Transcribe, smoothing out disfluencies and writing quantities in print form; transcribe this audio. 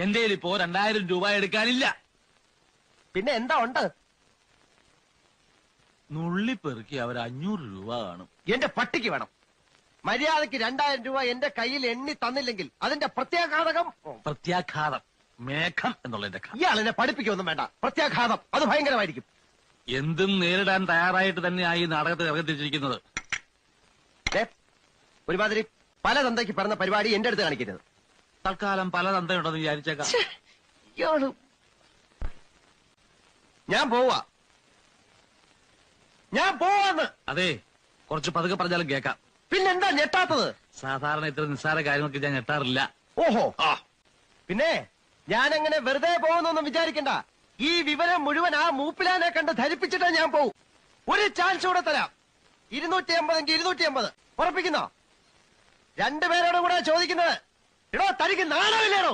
എന്റെ ഇപ്പോ 2000 രൂപ എടുക്കാനില്ല. പിന്നെ എന്താ ഉണ്ട്? നുള്ളിപ്പെറുക്കി അവർ 500 രൂപ കാണും. എന്റെ പട്ടിക്ക് വേണം. മര്യാദക്ക് 2000 രൂപ എന്റെ കയ്യിൽ എണ്ണി തന്നില്ലെങ്കിൽ അതിന്റെ പ്രത്യാഘാതകം. പ്രത്യാഘാതം മേഘം എന്നുള്ളതിന്റെ ഇയാൾ എന്നെ പഠിപ്പിക്കൊന്നും വേണ്ട. പ്രത്യാഘാതം അത് ഭയങ്കരമായിരിക്കും. എന്തും നേരിടാൻ തയ്യാറായിട്ട് തന്നെയായി നാടകത്തിൽ ഇറങ്ങിത്തിരിച്ചിരിക്കുന്നത്. ഒരുമാതിരി പല തന്തയ്ക്ക് പറഞ്ഞ പരിപാടി എന്റെ അടുത്ത് കാണിക്കരുത്. തൽക്കാലം പല തന്തയുണ്ടെന്ന് വിചാരിച്ചേക്കാം. ഞാൻ പോവാന്ന്. അതെ, കുറച്ച് പതുക്കെ പറഞ്ഞാലും കേൾക്കാം. പിന്നെന്താ ഞെട്ടാത്തത്? സാധാരണ ഇത്ര നിസ്സാര കാര്യങ്ങൾക്ക് ഞാൻ ഞെട്ടാറില്ല. ഓഹോ, പിന്നെ ഞാനങ്ങനെ വെറുതെ പോകുന്നൊന്നും വിചാരിക്കണ്ട. ഈ വിവരം മുഴുവൻ ആ മൂപ്പിലാനെ കണ്ട് ധരിപ്പിച്ചിട്ടാ ഞാൻ പോവും. ഒരു ചാൻസ് കൂടെ തരാം. 250 250 ഉറപ്പിക്കുന്നോ? രണ്ടുപേരോടും കൂടെ ചോദിക്കുന്നത്. എടോ, തനിക്ക് നാണമില്ലേടോ?